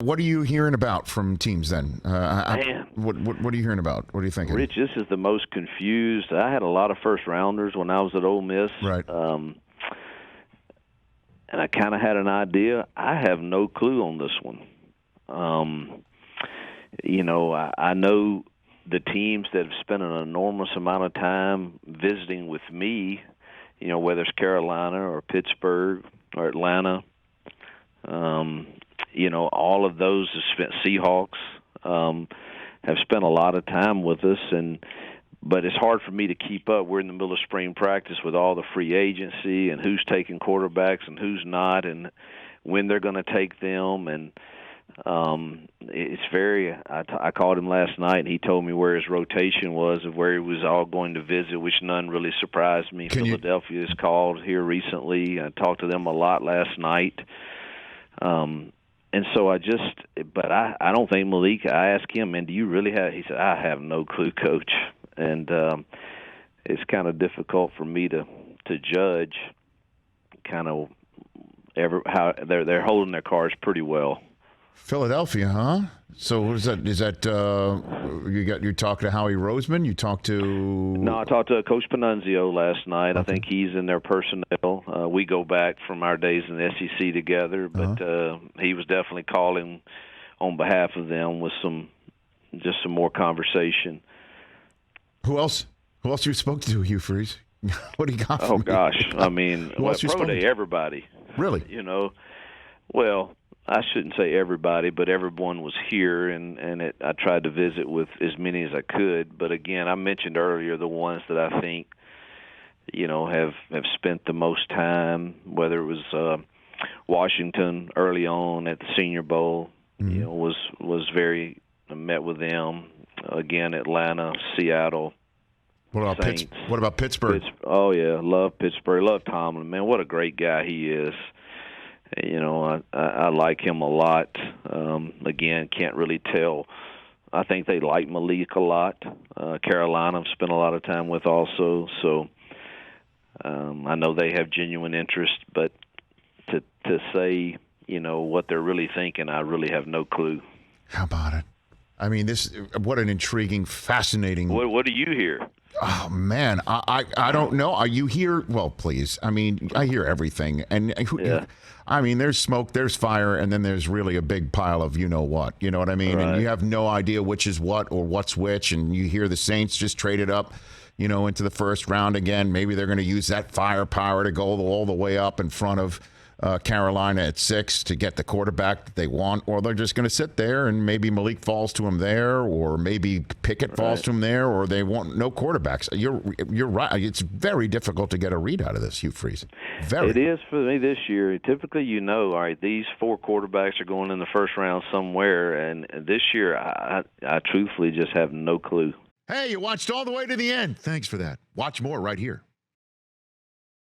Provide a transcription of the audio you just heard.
what are you hearing about from teams then? Man. What are you hearing about? What are you thinking? Rich, this is the most confused. I had a lot of first-rounders when I was at Ole Miss. Right. And I kind of had an idea. I have no clue on this one. I know the teams that have spent an enormous amount of time visiting with me, whether it's Carolina or Pittsburgh or Atlanta, all of those have spent Seahawks, have spent a lot of time with us, but it's hard for me to keep up. We're in the middle of spring practice with all the free agency and who's taking quarterbacks and who's not and when they're going to take them. And it's very I called him last night, and he told me where his rotation was of where he was all going to visit, which none really surprised me. Philadelphia has called here recently. I talked to them a lot last night. And so I don't think Malik, I asked him, man, do you really have, he said, I have no clue, Coach. And it's kind of difficult for me to judge kind of how they're holding their cards pretty well. Philadelphia, huh? So what is that? Is that you talked to Howie Roseman? You talked to? No, I talked to Coach Panunzio last night. Okay. I think he's in their personnel. We go back from our days in the SEC together, but he was definitely calling on behalf of them with some more conversation. Who else you spoke to, Hugh Freeze? What do you got? Oh gosh, I mean, everybody. Really? Well, I shouldn't say everybody, but everyone was here, and I tried to visit with as many as I could. But again, I mentioned earlier the ones that I think, have spent the most time, whether it was Washington early on at the Senior Bowl, was very, met with them. Again, Atlanta, Seattle. What about Pittsburgh? Oh, yeah, love Pittsburgh. Love Tomlin. Man, what a great guy he is. I like him a lot. Again, can't really tell. I think they like Malik a lot. Carolina I've spent a lot of time with also. So I know they have genuine interest, but to say, what they're really thinking, I really have no clue. How about it? I mean, what an intriguing, fascinating. What do you hear? Oh man, I don't know. Are you here? Well, please. I mean, I hear everything, and I mean, there's smoke, there's fire, and then there's really a big pile of you know what. You know what I mean? Right. And you have no idea which is what or what's which, and you hear the Saints just traded up, into the first round again. Maybe they're going to use that firepower to go all the way up in front of Carolina at 6 to get the quarterback that they want, or they're just going to sit there and maybe Malik falls to him there, or maybe Pickett falls to him there, or they want no quarterbacks. You're right. It's very difficult to get a read out of this, Hugh Freeze. It is for me this year. Typically, all right, these 4 quarterbacks are going in the first round somewhere, and this year I truthfully just have no clue. Hey, you watched all the way to the end. Thanks for that. Watch more right here.